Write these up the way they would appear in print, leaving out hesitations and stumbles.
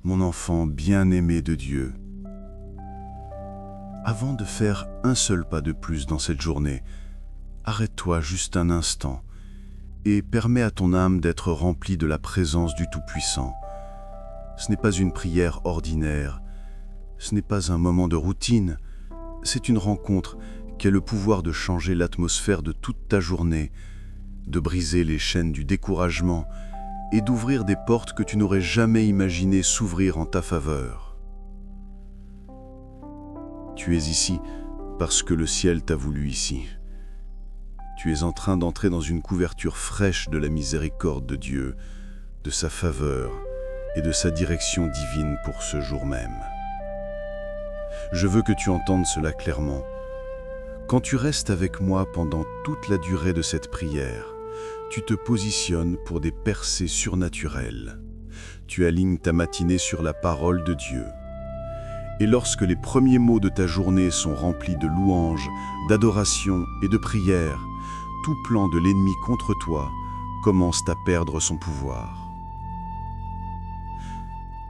mon enfant bien-aimé de Dieu. Avant de faire un seul pas de plus dans cette journée, arrête-toi juste un instant et permets à ton âme d'être remplie de la présence du Tout-Puissant. Ce n'est pas une prière ordinaire, ce n'est pas un moment de routine, c'est une rencontre qui a le pouvoir de changer l'atmosphère de toute ta journée, de briser les chaînes du découragement et d'ouvrir des portes que tu n'aurais jamais imaginé s'ouvrir en ta faveur. Tu es ici parce que le ciel t'a voulu ici. Tu es en train d'entrer dans une couverture fraîche de la miséricorde de Dieu, de sa faveur et de sa direction divine pour ce jour même. Je veux que tu entendes cela clairement. Quand tu restes avec moi pendant toute la durée de cette prière, tu te positionnes pour des percées surnaturelles. Tu alignes ta matinée sur la parole de Dieu. Et lorsque les premiers mots de ta journée sont remplis de louanges, d'adoration et de prières, tout plan de l'ennemi contre toi commence à perdre son pouvoir.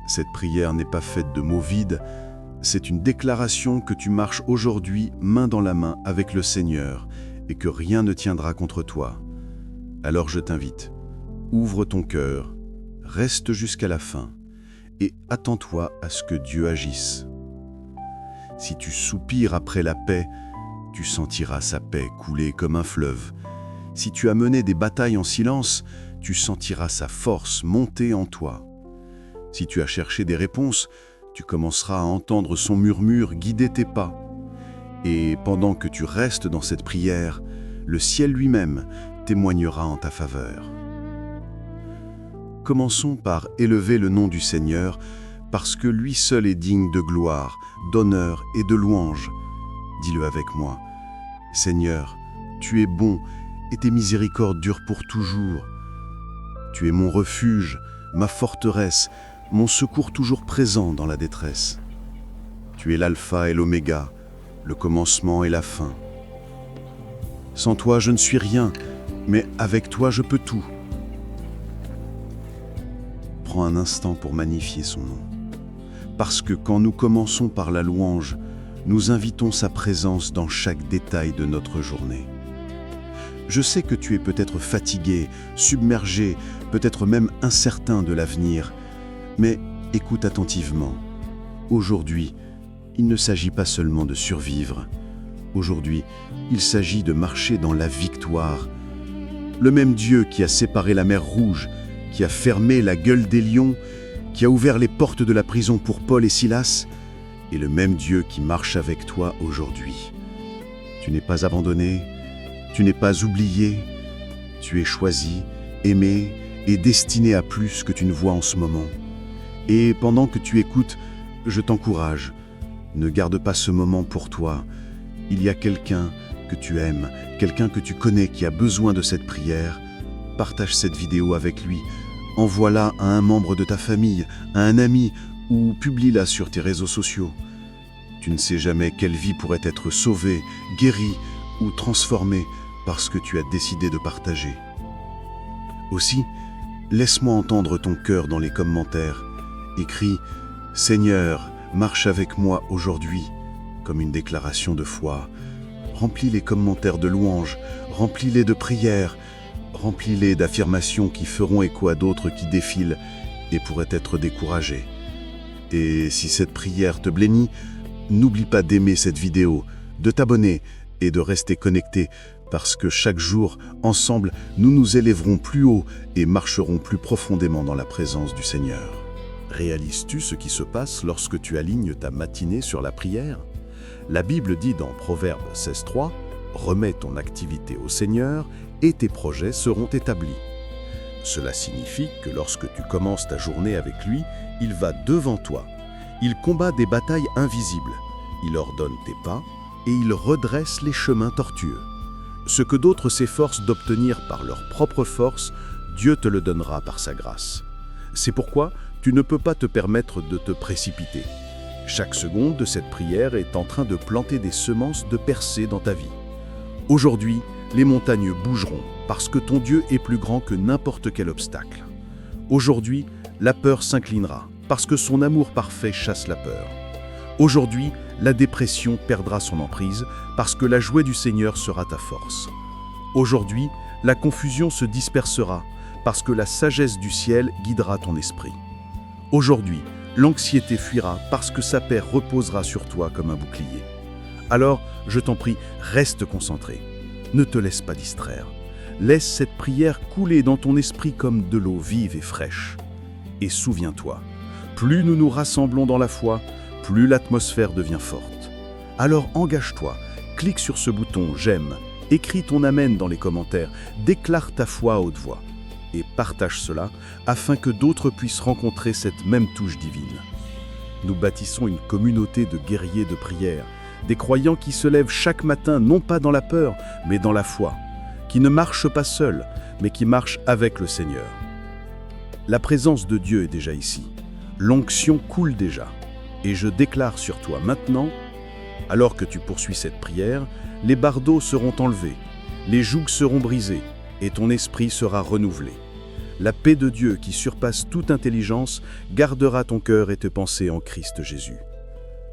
Cette prière n'est pas faite de mots vides, c'est une déclaration que tu marches aujourd'hui main dans la main avec le Seigneur et que rien ne tiendra contre toi. Alors je t'invite, ouvre ton cœur, reste jusqu'à la fin et attends-toi à ce que Dieu agisse. Si tu soupires après la paix, tu sentiras sa paix couler comme un fleuve. Si tu as mené des batailles en silence, tu sentiras sa force monter en toi. Si tu as cherché des réponses, tu commenceras à entendre son murmure guider tes pas. Et pendant que tu restes dans cette prière, le ciel lui-même témoignera en ta faveur. Commençons par élever le nom du Seigneur, parce que lui seul est digne de gloire, d'honneur et de louange. Dis-le avec moi. Seigneur, tu es bon et tes miséricordes durent pour toujours. Tu es mon refuge, ma forteresse, mon secours toujours présent dans la détresse. Tu es l'alpha et l'oméga, le commencement et la fin. Sans toi, je ne suis rien, mais avec toi, je peux tout. Prends un instant pour magnifier son nom. Parce que quand nous commençons par la louange, nous invitons sa présence dans chaque détail de notre journée. Je sais que tu es peut-être fatigué, submergé, peut-être même incertain de l'avenir, mais écoute attentivement. Aujourd'hui, il ne s'agit pas seulement de survivre. Aujourd'hui, il s'agit de marcher dans la victoire. Le même Dieu qui a séparé la mer Rouge, qui a fermé la gueule des lions, qui a ouvert les portes de la prison pour Paul et Silas, est le même Dieu qui marche avec toi aujourd'hui. Tu n'es pas abandonné, tu n'es pas oublié, tu es choisi, aimé et destiné à plus que tu ne vois en ce moment. Et pendant que tu écoutes, je t'encourage, ne garde pas ce moment pour toi. Il y a quelqu'un que tu aimes, quelqu'un que tu connais qui a besoin de cette prière. Partage cette vidéo avec lui. Envoie-la à un membre de ta famille, à un ami, ou publie-la sur tes réseaux sociaux. Tu ne sais jamais quelle vie pourrait être sauvée, guérie ou transformée parce que tu as décidé de partager. Aussi, laisse-moi entendre ton cœur dans les commentaires. Écris « Seigneur, marche avec moi aujourd'hui » comme une déclaration de foi. Remplis les commentaires de louanges, remplis-les de prières, remplis-les d'affirmations qui feront écho à d'autres qui défilent et pourraient être découragés. Et si cette prière te bénit, n'oublie pas d'aimer cette vidéo, de t'abonner et de rester connecté parce que chaque jour, ensemble, nous nous élèverons plus haut et marcherons plus profondément dans la présence du Seigneur. Réalises-tu ce qui se passe lorsque tu alignes ta matinée sur la prière ? La Bible dit dans Proverbe 16:3 « Remets ton activité au Seigneur et tes projets seront établis. » Cela signifie que lorsque tu commences ta journée avec lui, il va devant toi. Il combat des batailles invisibles. Il ordonne tes pas et il redresse les chemins tortueux. Ce que d'autres s'efforcent d'obtenir par leur propre force, Dieu te le donnera par sa grâce. C'est pourquoi tu ne peux pas te permettre de te précipiter. Chaque seconde de cette prière est en train de planter des semences de percée dans ta vie. Aujourd'hui, les montagnes bougeront parce que ton Dieu est plus grand que n'importe quel obstacle. Aujourd'hui, la peur s'inclinera parce que son amour parfait chasse la peur. Aujourd'hui, la dépression perdra son emprise, parce que la joie du Seigneur sera ta force. Aujourd'hui, la confusion se dispersera, parce que la sagesse du ciel guidera ton esprit. Aujourd'hui, l'anxiété fuira, parce que sa paix reposera sur toi comme un bouclier. Alors, je t'en prie, reste concentré. Ne te laisse pas distraire. Laisse cette prière couler dans ton esprit comme de l'eau vive et fraîche. Et souviens-toi, plus nous nous rassemblons dans la foi, plus l'atmosphère devient forte. Alors engage-toi, clique sur ce bouton « J'aime », écris ton Amen dans les commentaires, déclare ta foi à haute voix et partage cela afin que d'autres puissent rencontrer cette même touche divine. Nous bâtissons une communauté de guerriers de prière, des croyants qui se lèvent chaque matin non pas dans la peur, mais dans la foi, qui ne marchent pas seuls, mais qui marchent avec le Seigneur. La présence de Dieu est déjà ici, l'onction coule déjà, et je déclare sur toi maintenant, alors que tu poursuis cette prière, les bardeaux seront enlevés, les jougs seront brisés, et ton esprit sera renouvelé. La paix de Dieu qui surpasse toute intelligence gardera ton cœur et tes pensées en Christ Jésus.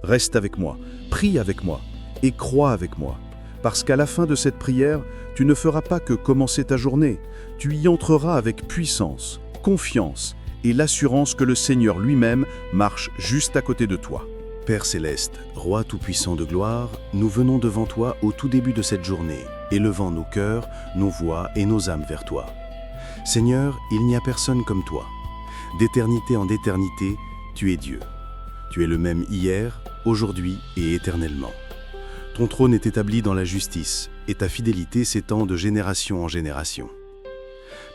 Reste avec moi, prie avec moi et crois avec moi, parce qu'à la fin de cette prière, tu ne feras pas que commencer ta journée, tu y entreras avec puissance, confiance et l'assurance que le Seigneur lui-même marche juste à côté de toi. Père Céleste, Roi Tout-Puissant de gloire, nous venons devant toi au tout début de cette journée, élevant nos cœurs, nos voix et nos âmes vers toi. Seigneur, il n'y a personne comme toi. D'éternité en éternité, tu es Dieu. Tu es le même hier, aujourd'hui et éternellement. Ton trône est établi dans la justice, et ta fidélité s'étend de génération en génération.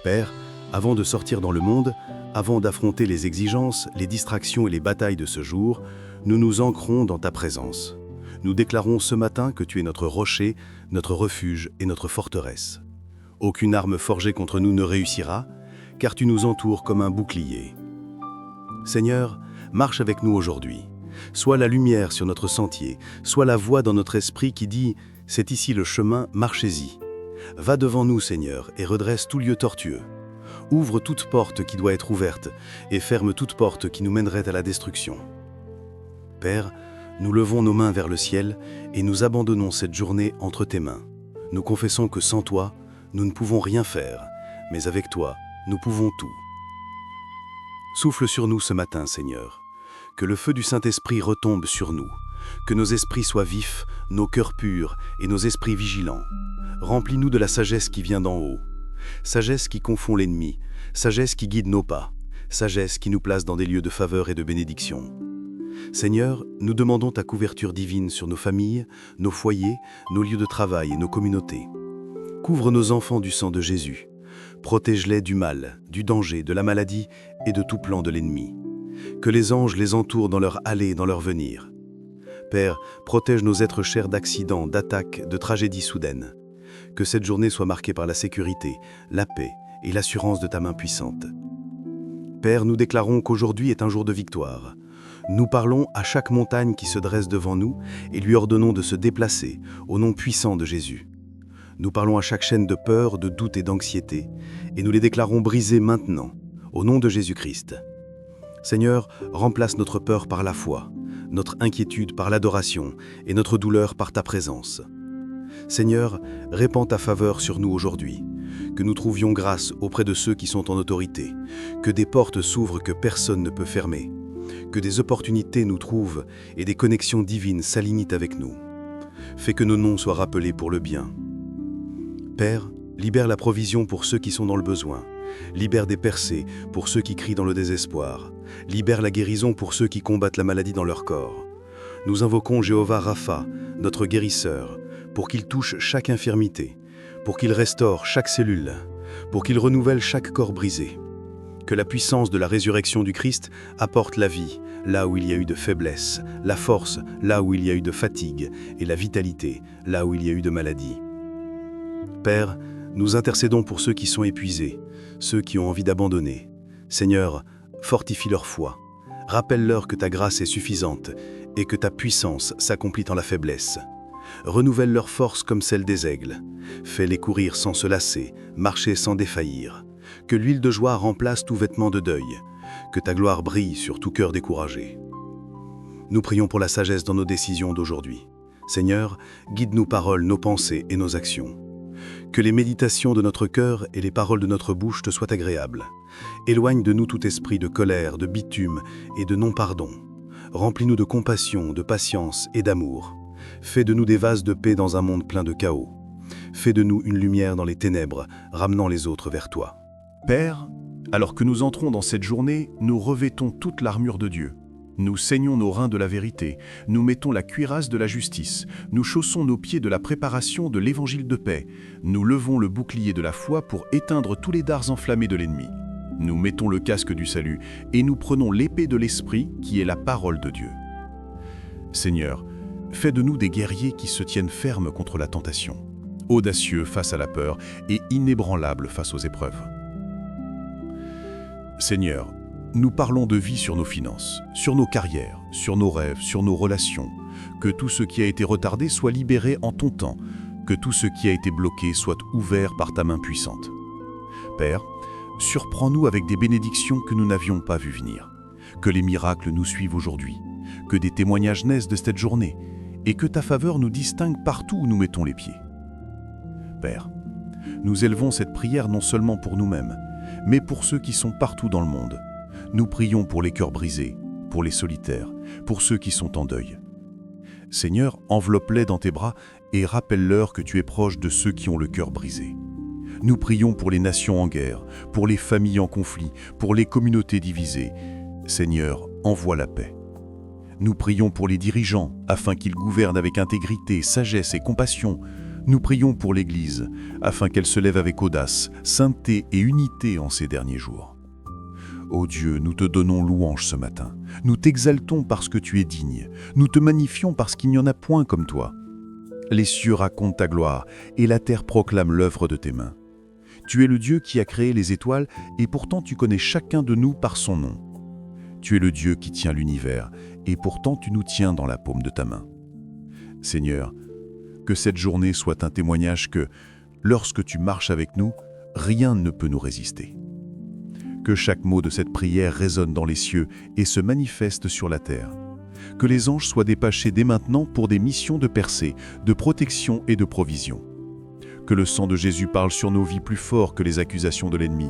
Père, avant de sortir dans le monde, avant d'affronter les exigences, les distractions et les batailles de ce jour, nous nous ancrons dans ta présence. Nous déclarons ce matin que tu es notre rocher, notre refuge et notre forteresse. Aucune arme forgée contre nous ne réussira, car tu nous entoures comme un bouclier. Seigneur, marche avec nous aujourd'hui. Sois la lumière sur notre sentier, sois la voix dans notre esprit qui dit « C'est ici le chemin, marchez-y ». Va devant nous, Seigneur, et redresse tout lieu tortueux. Ouvre toute porte qui doit être ouverte et ferme toute porte qui nous mènerait à la destruction. Père, nous levons nos mains vers le ciel et nous abandonnons cette journée entre tes mains. Nous confessons que sans toi, nous ne pouvons rien faire, mais avec toi, nous pouvons tout. Souffle sur nous ce matin, Seigneur. Que le feu du Saint-Esprit retombe sur nous. Que nos esprits soient vifs, nos cœurs purs et nos esprits vigilants. Remplis-nous de la sagesse qui vient d'en haut. Sagesse qui confond l'ennemi, sagesse qui guide nos pas, sagesse qui nous place dans des lieux de faveur et de bénédiction. Seigneur, nous demandons ta couverture divine sur nos familles, nos foyers, nos lieux de travail et nos communautés. Couvre nos enfants du sang de Jésus. Protège-les du mal, du danger, de la maladie et de tout plan de l'ennemi. Que les anges les entourent dans leur aller et dans leur venir. Père, protège nos êtres chers d'accidents, d'attaques, de tragédies soudaines. Que cette journée soit marquée par la sécurité, la paix et l'assurance de ta main puissante. Père, nous déclarons qu'aujourd'hui est un jour de victoire. Nous parlons à chaque montagne qui se dresse devant nous et lui ordonnons de se déplacer au nom puissant de Jésus. Nous parlons à chaque chaîne de peur, de doute et d'anxiété et nous les déclarons brisées maintenant, au nom de Jésus-Christ. Seigneur, remplace notre peur par la foi, notre inquiétude par l'adoration et notre douleur par ta présence. Seigneur, répands ta faveur sur nous aujourd'hui, que nous trouvions grâce auprès de ceux qui sont en autorité, que des portes s'ouvrent que personne ne peut fermer, que des opportunités nous trouvent et des connexions divines s'alignent avec nous. Fais que nos noms soient rappelés pour le bien. Père, libère la provision pour ceux qui sont dans le besoin, libère des percées pour ceux qui crient dans le désespoir, libère la guérison pour ceux qui combattent la maladie dans leur corps. Nous invoquons Jéhovah Rapha, notre guérisseur, pour qu'il touche chaque infirmité, pour qu'il restaure chaque cellule, pour qu'il renouvelle chaque corps brisé. Que la puissance de la résurrection du Christ apporte la vie là où il y a eu de faiblesse, la force là où il y a eu de fatigue et la vitalité là où il y a eu de maladie. Père, nous intercédons pour ceux qui sont épuisés, ceux qui ont envie d'abandonner. Seigneur, fortifie leur foi. Rappelle-leur que ta grâce est suffisante et que ta puissance s'accomplit en la faiblesse. Renouvelle leur force comme celle des aigles. Fais-les courir sans se lasser, marcher sans défaillir. Que l'huile de joie remplace tout vêtement de deuil. que ta gloire brille sur tout cœur découragé. Nous prions pour la sagesse dans nos décisions d'aujourd'hui. Seigneur, guide nos paroles, nos pensées et nos actions. Que les méditations de notre cœur et les paroles de notre bouche te soient agréables. Éloigne de nous tout esprit de colère, de bitume et de non-pardon. Remplis-nous de compassion, de patience et d'amour. Fais de nous des vases de paix dans un monde plein de chaos. Fais de nous une lumière dans les ténèbres, ramenant les autres vers toi. Père, alors que nous entrons dans cette journée, nous revêtons toute l'armure de Dieu. Nous saignons nos reins de la vérité, nous mettons la cuirasse de la justice, nous chaussons nos pieds de la préparation de l'évangile de paix, nous levons le bouclier de la foi pour éteindre tous les dards enflammés de l'ennemi. Nous mettons le casque du salut et nous prenons l'épée de l'Esprit qui est la parole de Dieu. Seigneur, fais de nous des guerriers qui se tiennent fermes contre la tentation, audacieux face à la peur et inébranlables face aux épreuves. Seigneur, nous parlons de vie sur nos finances, sur nos carrières, sur nos rêves, sur nos relations. Que tout ce qui a été retardé soit libéré en ton temps, que tout ce qui a été bloqué soit ouvert par ta main puissante. Père, surprends-nous avec des bénédictions que nous n'avions pas vues venir. Que les miracles nous suivent aujourd'hui, que des témoignages naissent de cette journée, et que ta faveur nous distingue partout où nous mettons les pieds. Père, nous élevons cette prière non seulement pour nous-mêmes, mais pour ceux qui sont partout dans le monde. Nous prions pour les cœurs brisés, pour les solitaires, pour ceux qui sont en deuil. Seigneur, enveloppe-les dans tes bras et rappelle-leur que tu es proche de ceux qui ont le cœur brisé. Nous prions pour les nations en guerre, pour les familles en conflit, pour les communautés divisées. Seigneur, envoie la paix. Nous prions pour les dirigeants, afin qu'ils gouvernent avec intégrité, sagesse et compassion. Nous prions pour l'Église, afin qu'elle se lève avec audace, sainteté et unité en ces derniers jours. Ô Dieu, nous te donnons louange ce matin. Nous t'exaltons parce que tu es digne. Nous te magnifions parce qu'il n'y en a point comme toi. Les cieux racontent ta gloire et la terre proclame l'œuvre de tes mains. Tu es le Dieu qui a créé les étoiles et pourtant tu connais chacun de nous par son nom. Tu es le Dieu qui tient l'univers et pourtant tu nous tiens dans la paume de ta main. Seigneur, que cette journée soit un témoignage que, lorsque tu marches avec nous, rien ne peut nous résister. Que chaque mot de cette prière résonne dans les cieux et se manifeste sur la terre. Que les anges soient dépêchés dès maintenant pour des missions de percée, de protection et de provision. Que le sang de Jésus parle sur nos vies plus fort que les accusations de l'ennemi.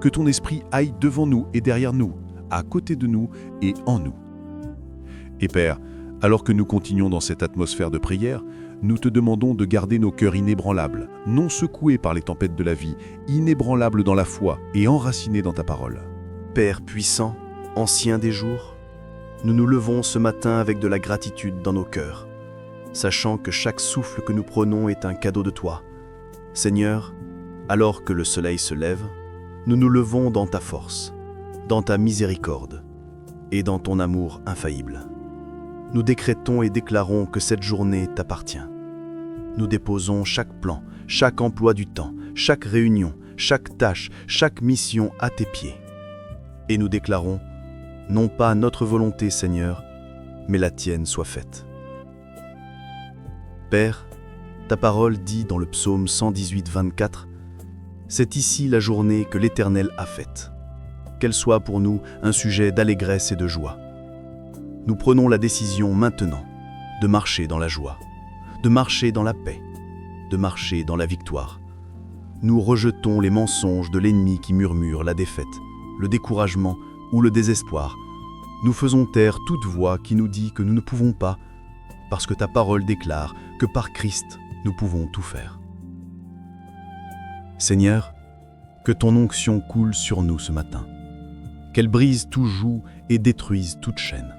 Que ton esprit aille devant nous et derrière nous, à côté de nous et en nous. Et Père, alors que nous continuons dans cette atmosphère de prière, nous te demandons de garder nos cœurs inébranlables, non secoués par les tempêtes de la vie, inébranlables dans la foi et enracinés dans ta parole. Père puissant, ancien des jours, nous nous levons ce matin avec de la gratitude dans nos cœurs, sachant que chaque souffle que nous prenons est un cadeau de toi. Seigneur, alors que le soleil se lève, nous nous levons dans ta force, dans ta miséricorde et dans ton amour infaillible. Nous décrétons et déclarons que cette journée t'appartient. Nous déposons chaque plan, chaque emploi du temps, chaque réunion, chaque tâche, chaque mission à tes pieds. Et nous déclarons, non pas notre volonté, Seigneur, mais la tienne soit faite. Père, ta parole dit dans le psaume 118, 24, « C'est ici la journée que l'Éternel a faite. Qu'elle soit pour nous un sujet d'allégresse et de joie. » Nous prenons la décision maintenant de marcher dans la joie, de marcher dans la paix, de marcher dans la victoire. Nous rejetons les mensonges de l'ennemi qui murmure la défaite, le découragement ou le désespoir. Nous faisons taire toute voix qui nous dit que nous ne pouvons pas, parce que ta parole déclare que par Christ, nous pouvons tout faire. Seigneur, que ton onction coule sur nous ce matin, qu'elle brise tout joug et détruise toute chaîne.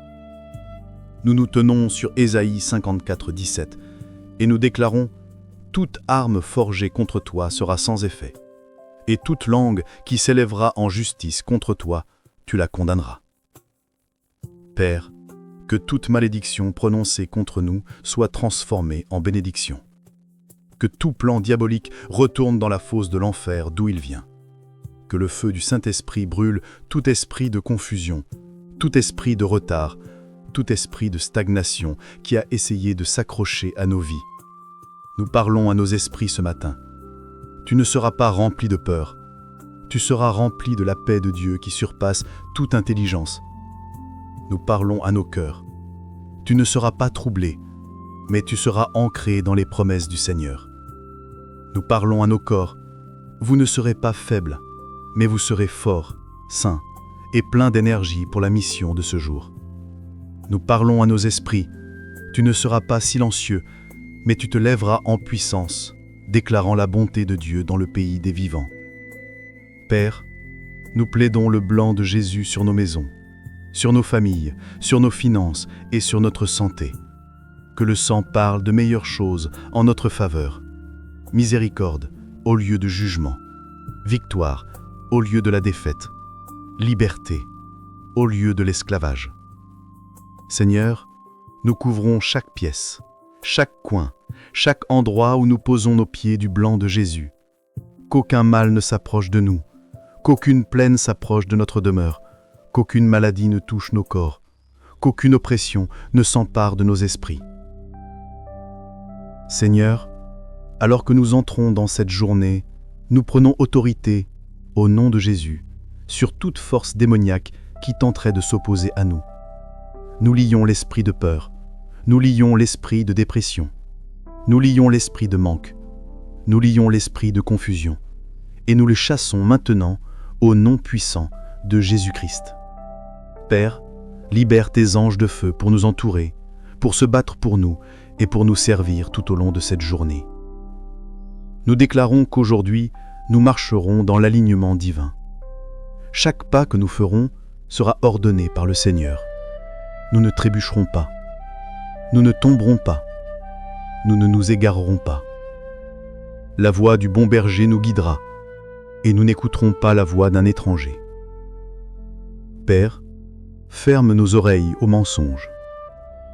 Nous nous tenons sur Ésaïe 54, 17 et nous déclarons « Toute arme forgée contre toi sera sans effet, et toute langue qui s'élèvera en justice contre toi, tu la condamneras. » Père, que toute malédiction prononcée contre nous soit transformée en bénédiction. Que tout plan diabolique retourne dans la fosse de l'enfer d'où il vient. Que le feu du Saint-Esprit brûle tout esprit de confusion, tout esprit de retard, tout esprit de stagnation qui a essayé de s'accrocher à nos vies. Nous parlons à nos esprits ce matin. Tu ne seras pas rempli de peur. Tu tu seras rempli de la paix de Dieu qui surpasse toute intelligence. Nous parlons à nos cœurs. Tu ne seras pas troublé, mais tu seras ancré dans les promesses du Seigneur. Nous parlons à nos corps. Vous ne serez pas faibles, mais vous serez forts, sains et pleins d'énergie pour la mission de ce jour. Nous parlons à nos esprits. Tu ne seras pas silencieux, mais tu te lèveras en puissance, déclarant la bonté de Dieu dans le pays des vivants. Père, nous plaidons le blanc de Jésus sur nos maisons, sur nos familles, sur nos finances et sur notre santé. Que le sang parle de meilleures choses en notre faveur. Miséricorde au lieu de jugement. Victoire au lieu de la défaite. Liberté au lieu de l'esclavage. Seigneur, nous couvrons chaque pièce, chaque coin, chaque endroit où nous posons nos pieds du blanc de Jésus. Qu'aucun mal ne s'approche de nous, qu'aucune plaine s'approche de notre demeure, qu'aucune maladie ne touche nos corps, qu'aucune oppression ne s'empare de nos esprits. Seigneur, alors que nous entrons dans cette journée, nous prenons autorité, au nom de Jésus, sur toute force démoniaque qui tenterait de s'opposer à nous. Nous lions l'esprit de peur, nous lions l'esprit de dépression, nous lions l'esprit de manque, nous lions l'esprit de confusion, et nous le chassons maintenant au nom puissant de Jésus-Christ. Père, libère tes anges de feu pour nous entourer, pour se battre pour nous et pour nous servir tout au long de cette journée. Nous déclarons qu'aujourd'hui, nous marcherons dans l'alignement divin. Chaque pas que nous ferons sera ordonné par le Seigneur. Nous ne trébucherons pas. Nous ne tomberons pas. Nous ne nous égarerons pas. La voix du bon berger nous guidera, et nous n'écouterons pas la voix d'un étranger. Père, ferme nos oreilles aux mensonges.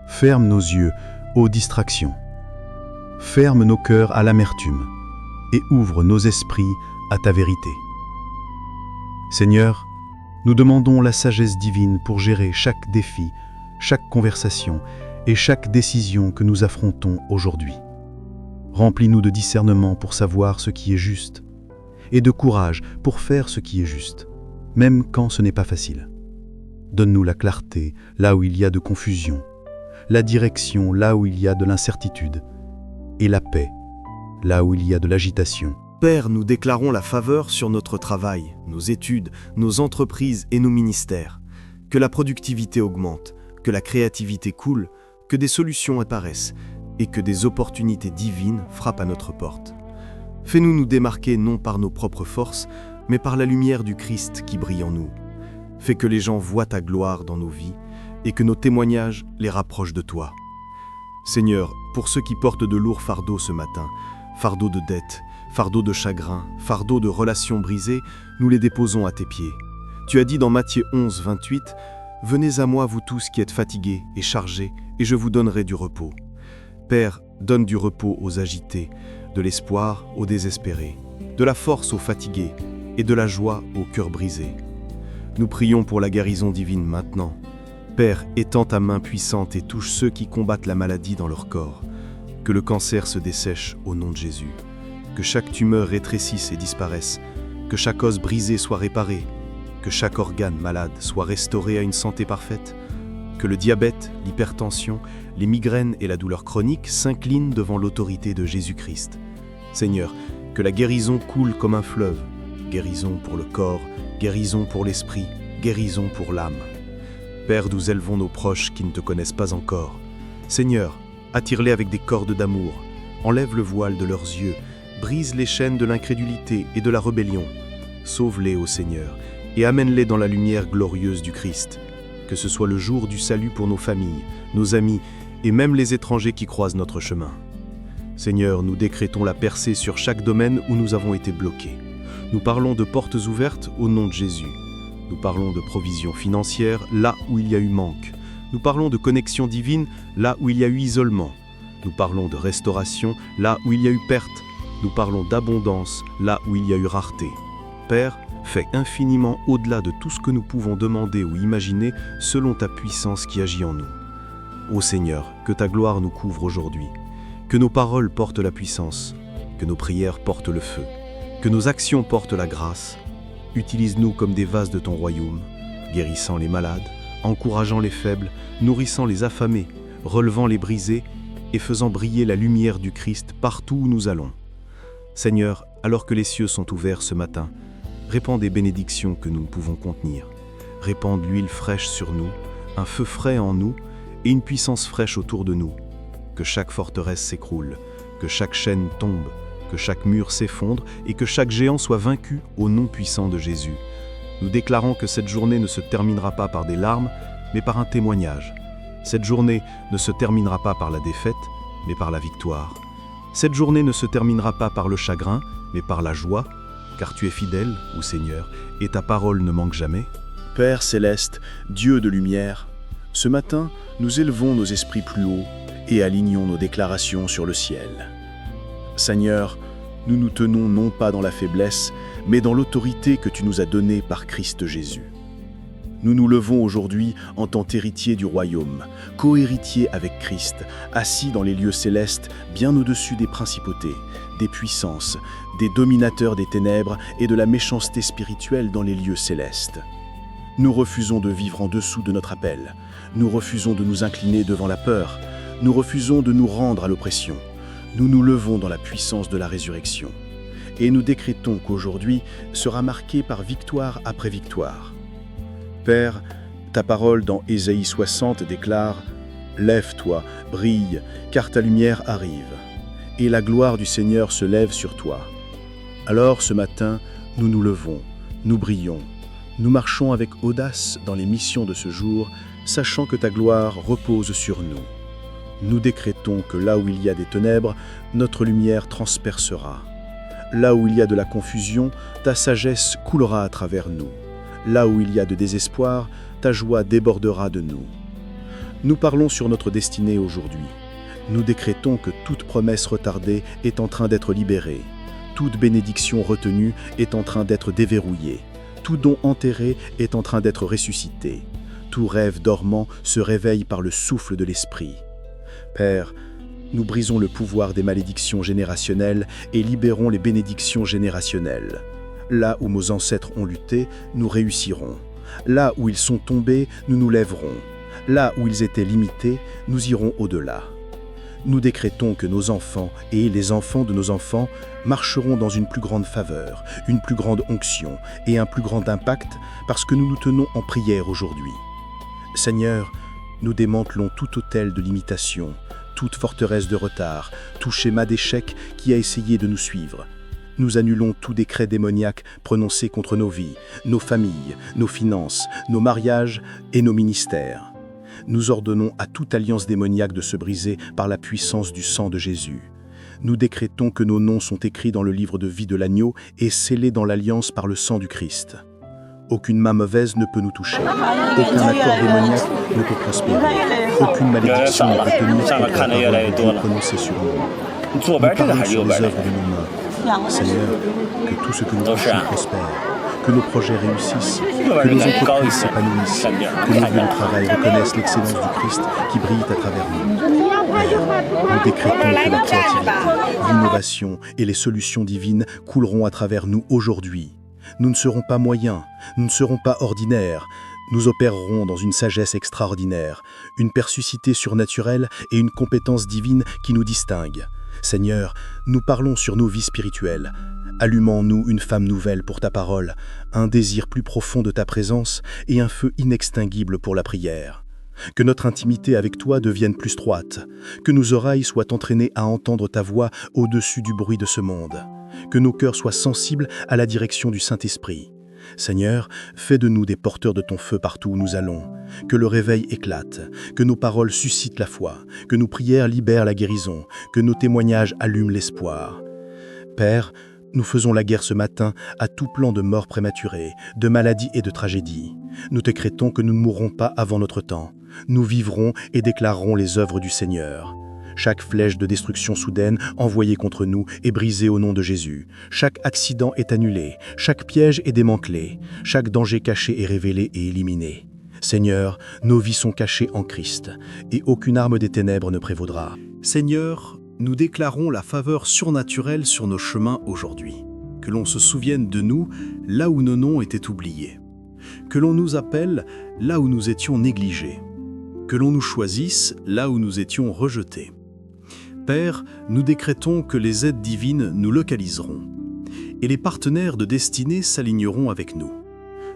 Ferme nos yeux aux distractions. Ferme nos cœurs à l'amertume et ouvre nos esprits à ta vérité. Seigneur, nous demandons la sagesse divine pour gérer chaque défi, chaque conversation et chaque décision que nous affrontons aujourd'hui. Remplis-nous de discernement pour savoir ce qui est juste et de courage pour faire ce qui est juste, même quand ce n'est pas facile. Donne-nous la clarté là où il y a de confusion, la direction là où il y a de l'incertitude et la paix là où il y a de l'agitation. Père, nous déclarons la faveur sur notre travail, nos études, nos entreprises et nos ministères. Que la productivité augmente, que la créativité coule, que des solutions apparaissent et que des opportunités divines frappent à notre porte. Fais-nous nous démarquer non par nos propres forces, mais par la lumière du Christ qui brille en nous. Fais que les gens voient ta gloire dans nos vies et que nos témoignages les rapprochent de toi. Seigneur, pour ceux qui portent de lourds fardeaux ce matin, fardeaux de dettes, fardeaux de chagrin, fardeaux de relations brisées, nous les déposons à tes pieds. Tu as dit dans Matthieu 11, 28, « Venez à moi, vous tous qui êtes fatigués et chargés, et je vous donnerai du repos. » Père, donne du repos aux agités, de l'espoir aux désespérés, de la force aux fatigués et de la joie aux cœurs brisés. Nous prions pour la guérison divine maintenant. Père, étends ta main puissante et touche ceux qui combattent la maladie dans leur corps. Que le cancer se dessèche au nom de Jésus. Que chaque tumeur rétrécisse et disparaisse. Que chaque os brisé soit réparé. Que chaque organe malade soit restauré à une santé parfaite. Que le diabète, l'hypertension, les migraines et la douleur chronique s'inclinent devant l'autorité de Jésus-Christ. Seigneur, que la guérison coule comme un fleuve. Guérison pour le corps, guérison pour l'esprit, guérison pour l'âme. Père, nous élevons nos proches qui ne te connaissent pas encore. Seigneur, attire-les avec des cordes d'amour, enlève le voile de leurs yeux, brise les chaînes de l'incrédulité et de la rébellion. Sauve-les, ô Seigneur, et amène-les dans la lumière glorieuse du Christ. Que ce soit le jour du salut pour nos familles, nos amis et même les étrangers qui croisent notre chemin. Seigneur, nous décrétons la percée sur chaque domaine où nous avons été bloqués. Nous parlons de portes ouvertes au nom de Jésus. Nous parlons de provision financière là où il y a eu manque. Nous parlons de connexion divine là où il y a eu isolement. Nous parlons de restauration là où il y a eu perte. Nous parlons d'abondance là où il y a eu rareté. Père, fais infiniment au-delà de tout ce que nous pouvons demander ou imaginer selon ta puissance qui agit en nous. Ô Seigneur, que ta gloire nous couvre aujourd'hui. Que nos paroles portent la puissance. Que nos prières portent le feu. Que nos actions portent la grâce. Utilise-nous comme des vases de ton royaume, guérissant les malades, encourageant les faibles, nourrissant les affamés, relevant les brisés et faisant briller la lumière du Christ partout où nous allons. Seigneur, alors que les cieux sont ouverts ce matin, répands des bénédictions que nous ne pouvons contenir. Répands de l'huile fraîche sur nous, un feu frais en nous et une puissance fraîche autour de nous. Que chaque forteresse s'écroule, que chaque chaîne tombe, que chaque mur s'effondre et que chaque géant soit vaincu au nom puissant de Jésus. Nous déclarons que cette journée ne se terminera pas par des larmes, mais par un témoignage. Cette journée ne se terminera pas par la défaite, mais par la victoire. Cette journée ne se terminera pas par le chagrin, mais par la joie, car tu es fidèle, ô Seigneur, et ta parole ne manque jamais. Père céleste, Dieu de lumière, ce matin, nous élevons nos esprits plus haut et alignons nos déclarations sur le ciel. Seigneur, nous nous tenons non pas dans la faiblesse, mais dans l'autorité que tu nous as donnée par Christ Jésus. Nous nous levons aujourd'hui en tant qu'héritiers du royaume, co-héritiers avec Christ, assis dans les lieux célestes, bien au-dessus des principautés, des puissances, des dominateurs des ténèbres et de la méchanceté spirituelle dans les lieux célestes. Nous refusons de vivre en dessous de notre appel. Nous refusons de nous incliner devant la peur. Nous refusons de nous rendre à l'oppression. Nous nous levons dans la puissance de la résurrection. Et nous décrétons qu'aujourd'hui sera marqué par victoire après victoire. Père, ta parole dans Ésaïe 60 déclare « Lève-toi, brille, car ta lumière arrive, et la gloire du Seigneur se lève sur toi. » Alors ce matin, nous nous levons, nous brillons, nous marchons avec audace dans les missions de ce jour, sachant que ta gloire repose sur nous. Nous décrétons que là où il y a des ténèbres, notre lumière transpercera. Là où il y a de la confusion, ta sagesse coulera à travers nous. Là où il y a de désespoir, ta joie débordera de nous. Nous parlons sur notre destinée aujourd'hui. Nous décrétons que toute promesse retardée est en train d'être libérée. Toute bénédiction retenue est en train d'être déverrouillée. Tout don enterré est en train d'être ressuscité. Tout rêve dormant se réveille par le souffle de l'Esprit. Père, nous brisons le pouvoir des malédictions générationnelles et libérons les bénédictions générationnelles. Là où nos ancêtres ont lutté, nous réussirons. Là où ils sont tombés, nous nous lèverons. Là où ils étaient limités, nous irons au-delà. Nous décrétons que nos enfants et les enfants de nos enfants marcheront dans une plus grande faveur, une plus grande onction et un plus grand impact parce que nous nous tenons en prière aujourd'hui. Seigneur, nous démantelons tout autel de limitation, toute forteresse de retard, tout schéma d'échec qui a essayé de nous suivre. Nous annulons tout décret démoniaque prononcé contre nos vies, nos familles, nos finances, nos mariages et nos ministères. Nous ordonnons à toute alliance démoniaque de se briser par la puissance du sang de Jésus. Nous décrétons que nos noms sont écrits dans le livre de vie de l'agneau et scellés dans l'alliance par le sang du Christ. Aucune main mauvaise ne peut nous toucher. Aucun accord démoniaque ne peut prospérer. Aucune malédiction ne peut tenir contre la parole de Dieu prononcée sur nous. Nous parlons sur les œuvres de nos mains. Seigneur, que tout ce que nous touchons prospère, que nos projets réussissent, que nos entreprises s'épanouissent, que nos lieux de travail reconnaissent l'excellence du Christ qui brille à travers nous. Nous décrétons que la créativité, l'innovation et les solutions divines couleront à travers nous aujourd'hui. Nous ne serons pas moyens, nous ne serons pas ordinaires, nous opérerons dans une sagesse extraordinaire, une persucité surnaturelle et une compétence divine qui nous distingue. Seigneur, nous parlons sur nos vies spirituelles. Allumons-nous une flamme nouvelle pour ta parole, un désir plus profond de ta présence et un feu inextinguible pour la prière. Que notre intimité avec toi devienne plus étroite, que nos oreilles soient entraînées à entendre ta voix au-dessus du bruit de ce monde, que nos cœurs soient sensibles à la direction du Saint-Esprit. Seigneur, fais de nous des porteurs de ton feu partout où nous allons, que le réveil éclate, que nos paroles suscitent la foi, que nos prières libèrent la guérison, que nos témoignages allument l'espoir. Père, nous faisons la guerre ce matin à tout plan de mort prématurée, de maladie et de tragédie. Nous décrétons que nous ne mourrons pas avant notre temps. Nous vivrons et déclarerons les œuvres du Seigneur. Chaque flèche de destruction soudaine envoyée contre nous est brisée au nom de Jésus. Chaque accident est annulé, chaque piège est démantelé, chaque danger caché est révélé et éliminé. Seigneur, nos vies sont cachées en Christ, et aucune arme des ténèbres ne prévaudra. Seigneur, nous déclarons la faveur surnaturelle sur nos chemins aujourd'hui. que l'on se souvienne de nous là où nos noms étaient oubliés, que l'on nous appelle là où nous étions négligés, que l'on nous choisisse là où nous étions rejetés. Père, nous décrétons que les aides divines nous localiseront et les partenaires de destinée s'aligneront avec nous.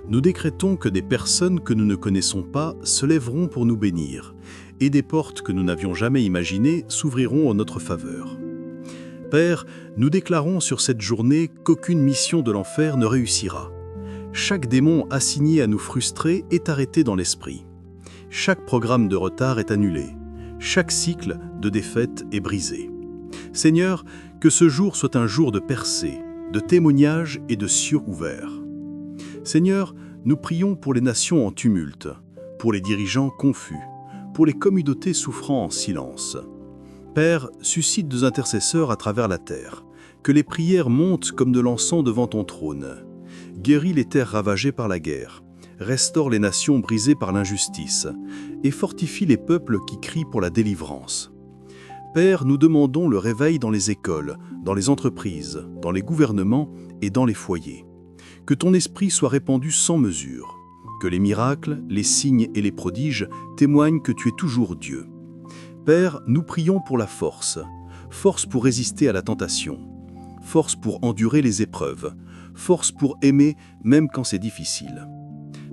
Nous décrétons que des personnes que nous ne connaissons pas se lèveront pour nous bénir et des portes que nous n'avions jamais imaginées s'ouvriront en notre faveur. Père, nous déclarons sur cette journée qu'aucune mission de l'enfer ne réussira. Chaque démon assigné à nous frustrer est arrêté dans l'esprit. Chaque programme de retard est annulé. Chaque cycle de défaite est brisé. Seigneur, que ce jour soit un jour de percée, de témoignage et de cieux ouverts. Seigneur, nous prions pour les nations en tumulte, pour les dirigeants confus, pour les communautés souffrant en silence. Père, suscite deux intercesseurs à travers la terre, que les prières montent comme de l'encens devant ton trône. Guéris les terres ravagées par la guerre, restaure les nations brisées par l'injustice et fortifie les peuples qui crient pour la délivrance. Père, nous demandons le réveil dans les écoles, dans les entreprises, dans les gouvernements et dans les foyers. Que ton esprit soit répandu sans mesure, que les miracles, les signes et les prodiges témoignent que tu es toujours Dieu. Père, nous prions pour la force, force pour résister à la tentation, force pour endurer les épreuves, force pour aimer même quand c'est difficile.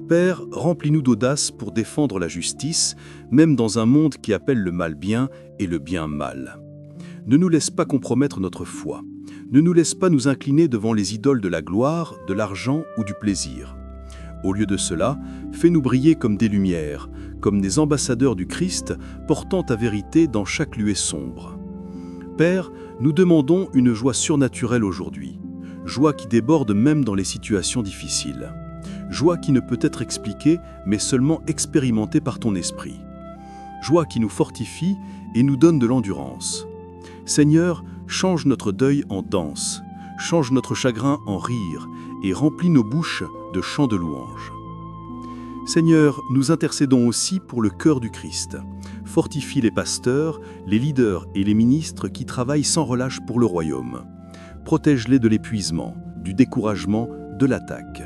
Père, remplis-nous d'audace pour défendre la justice, même dans un monde qui appelle le mal bien et le bien mal. Ne nous laisse pas compromettre notre foi. Ne nous laisse pas nous incliner devant les idoles de la gloire, de l'argent ou du plaisir. Au lieu de cela, fais-nous briller comme des lumières, comme des ambassadeurs du Christ, portant ta vérité dans chaque nuée sombre. Père, nous demandons une joie surnaturelle aujourd'hui, joie qui déborde même dans les situations difficiles. Joie qui ne peut être expliquée, mais seulement expérimentée par ton esprit. Joie qui nous fortifie et nous donne de l'endurance. Seigneur, change notre deuil en danse, change notre chagrin en rire et remplis nos bouches de chants de louange. Seigneur, nous intercédons aussi pour le cœur du Christ. Fortifie les pasteurs, les leaders et les ministres qui travaillent sans relâche pour le royaume. Protège-les de l'épuisement, du découragement, de l'attaque.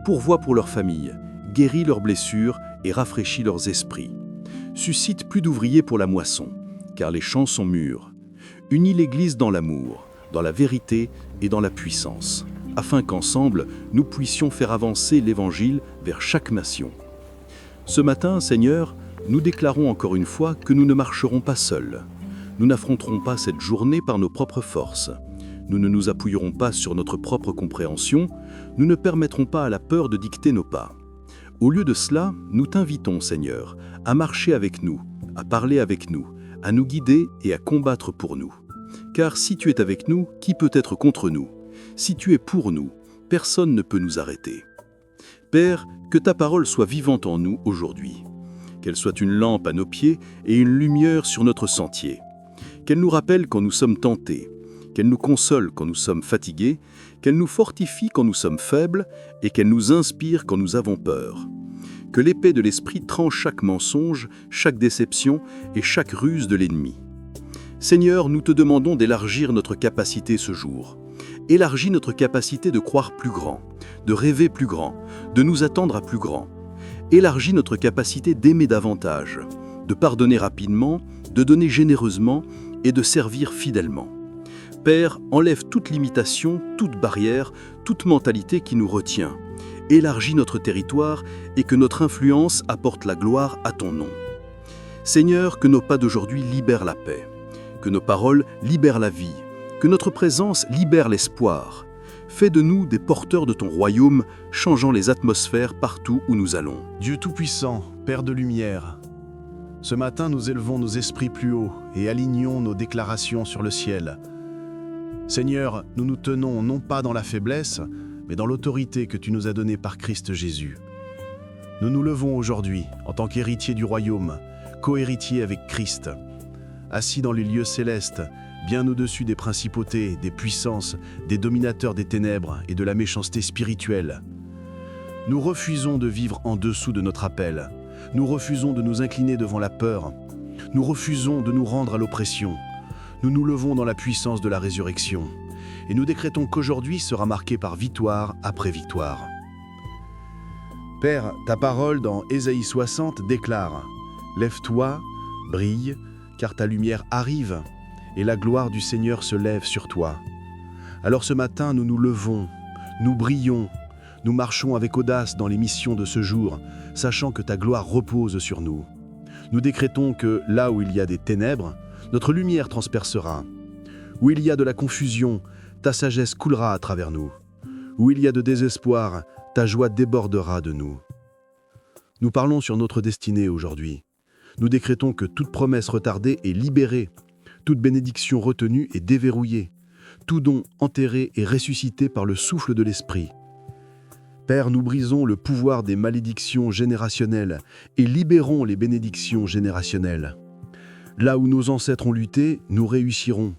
Pourvois pour leurs familles, guéris leurs blessures et rafraîchis leurs esprits. Suscite plus d'ouvriers pour la moisson, car les champs sont mûrs. Unis l'Église dans l'amour, dans la vérité et dans la puissance, afin qu'ensemble, nous puissions faire avancer l'Évangile vers chaque nation. Ce matin, Seigneur, nous déclarons encore une fois que nous ne marcherons pas seuls. Nous n'affronterons pas cette journée par nos propres forces. Nous ne nous appuierons pas sur notre propre compréhension. Nous ne permettrons pas à la peur de dicter nos pas. Au lieu de cela, nous t'invitons, Seigneur, à marcher avec nous, à parler avec nous, à nous guider et à combattre pour nous. Car si tu es avec nous, qui peut être contre nous? Si tu es pour nous, personne ne peut nous arrêter. Père, que ta parole soit vivante en nous aujourd'hui. Qu'elle soit une lampe à nos pieds et une lumière sur notre sentier. Qu'elle nous rappelle quand nous sommes tentés, qu'elle nous console quand nous sommes fatigués, qu'elle nous fortifie quand nous sommes faibles et qu'elle nous inspire quand nous avons peur. Que l'épée de l'esprit tranche chaque mensonge, chaque déception et chaque ruse de l'ennemi. Seigneur, nous te demandons d'élargir notre capacité ce jour. Élargis notre capacité de croire plus grand, de rêver plus grand, de nous attendre à plus grand. Élargis notre capacité d'aimer davantage, de pardonner rapidement, de donner généreusement et de servir fidèlement. Père, enlève toute limitation, toute barrière, toute mentalité qui nous retient. Élargis notre territoire et que notre influence apporte la gloire à ton nom. Seigneur, que nos pas d'aujourd'hui libèrent la paix, que nos paroles libèrent la vie, que notre présence libère l'espoir. Fais de nous des porteurs de ton royaume, changeant les atmosphères partout où nous allons. Dieu Tout-Puissant, Père de lumière, ce matin nous élevons nos esprits plus haut et alignons nos déclarations sur le ciel. Seigneur, nous nous tenons non pas dans la faiblesse, mais dans l'autorité que tu nous as donnée par Christ Jésus. Nous nous levons aujourd'hui en tant qu'héritiers du royaume, co-héritiers avec Christ, assis dans les lieux célestes, bien au-dessus des principautés, des puissances, des dominateurs des ténèbres et de la méchanceté spirituelle. Nous refusons de vivre en dessous de notre appel. Nous refusons de nous incliner devant la peur. Nous refusons de nous rendre à l'oppression. Nous nous levons dans la puissance de la résurrection. et nous décrétons qu'aujourd'hui sera marqué par victoire après victoire. Père, ta parole dans Ésaïe 60 déclare « Lève-toi, brille, car ta lumière arrive, et la gloire du Seigneur se lève sur toi. » Alors ce matin, nous nous levons, nous brillons, nous marchons avec audace dans les missions de ce jour, sachant que ta gloire repose sur nous. Nous décrétons que là où il y a des ténèbres, notre lumière transpercera. Où il y a de la confusion, ta sagesse coulera à travers nous. Où il y a de désespoir, ta joie débordera de nous. Nous parlons sur notre destinée aujourd'hui. Nous décrétons que toute promesse retardée est libérée, toute bénédiction retenue est déverrouillée, tout don enterré est ressuscité par le souffle de l'Esprit. Père, nous brisons le pouvoir des malédictions générationnelles et libérons les bénédictions générationnelles. Là où nos ancêtres ont lutté, nous réussirons.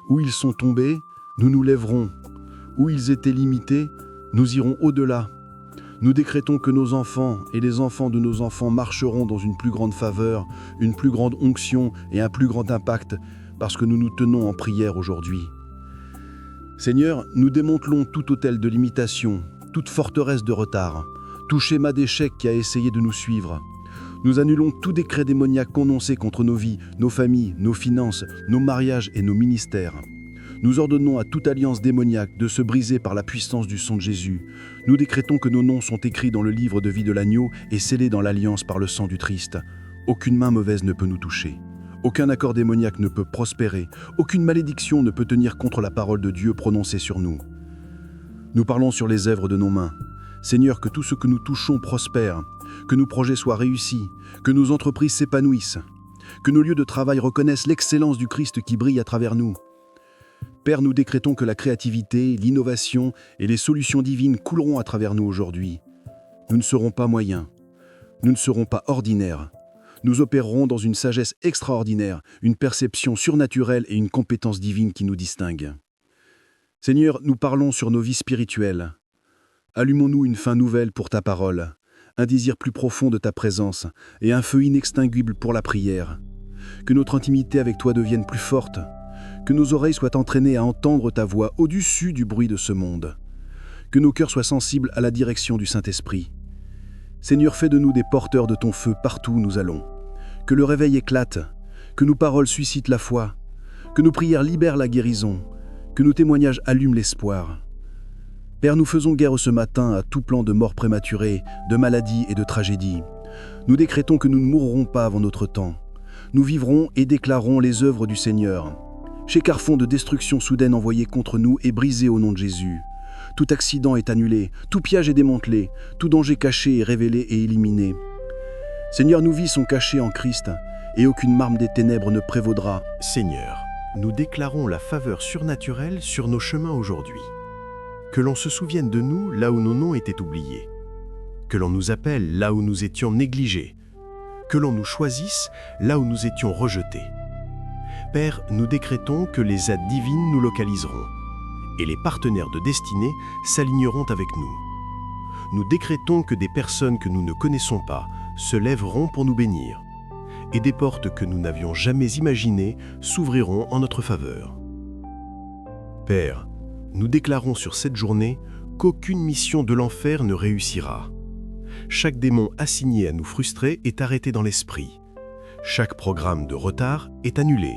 Où ils sont tombés, nous nous lèverons. Où ils étaient limités, nous irons au-delà. Nous décrétons que nos enfants et les enfants de nos enfants marcheront dans une plus grande faveur, une plus grande onction et un plus grand impact, parce que nous nous tenons en prière aujourd'hui. Seigneur, nous démantelons tout autel de limitation, toute forteresse de retard, tout schéma d'échec qui a essayé de nous suivre. Nous annulons tout décret démoniaque prononcé contre nos vies, nos familles, nos finances, nos mariages et nos ministères. Nous ordonnons à toute alliance démoniaque de se briser par la puissance du sang de Jésus. Nous décrétons que nos noms sont écrits dans le livre de vie de l'agneau et scellés dans l'alliance par le sang du Christ. Aucune main mauvaise ne peut nous toucher. Aucun accord démoniaque ne peut prospérer. Aucune malédiction ne peut tenir contre la parole de Dieu prononcée sur nous. Nous parlons sur les œuvres de nos mains. Seigneur, que tout ce que nous touchons prospère, que nos projets soient réussis, que nos entreprises s'épanouissent, que nos lieux de travail reconnaissent l'excellence du Christ qui brille à travers nous. Père, nous décrétons que la créativité, l'innovation et les solutions divines couleront à travers nous aujourd'hui. Nous ne serons pas moyens, nous ne serons pas ordinaires. Nous opérerons dans une sagesse extraordinaire, une perception surnaturelle et une compétence divine qui nous distingue. Seigneur, nous parlons sur nos vies spirituelles. Allumons-nous une fin nouvelle pour ta parole, un désir plus profond de ta présence et un feu inextinguible pour la prière. Que notre intimité avec toi devienne plus forte, que nos oreilles soient entraînées à entendre ta voix au-dessus du bruit de ce monde, que nos cœurs soient sensibles à la direction du Saint-Esprit. Seigneur, fais de nous des porteurs de ton feu partout où nous allons. Que le réveil éclate, que nos paroles suscitent la foi, que nos prières libèrent la guérison, que nos témoignages allument l'espoir. Père, nous faisons guerre ce matin à tout plan de mort prématurée, de maladie et de tragédie. Nous décrétons que nous ne mourrons pas avant notre temps. Nous vivrons et déclarons les œuvres du Seigneur. Chaque carrefour de destruction soudaine envoyé contre nous est brisé au nom de Jésus. Tout accident est annulé, tout piège est démantelé, tout danger caché est révélé et éliminé. Seigneur, nos vies sont cachées en Christ, et aucune marme des ténèbres ne prévaudra. Seigneur, nous déclarons la faveur surnaturelle sur nos chemins aujourd'hui. Que l'on se souvienne de nous là où nos noms étaient oubliés. Que l'on nous appelle là où nous étions négligés. Que l'on nous choisisse là où nous étions rejetés. Père, nous décrétons que les aides divines nous localiseront et les partenaires de destinée s'aligneront avec nous. Nous décrétons que des personnes que nous ne connaissons pas se lèveront pour nous bénir et des portes que nous n'avions jamais imaginées s'ouvriront en notre faveur. Père, nous déclarons sur cette journée qu'aucune mission de l'enfer ne réussira. Chaque démon assigné à nous frustrer est arrêté dans l'esprit. Chaque programme de retard est annulé.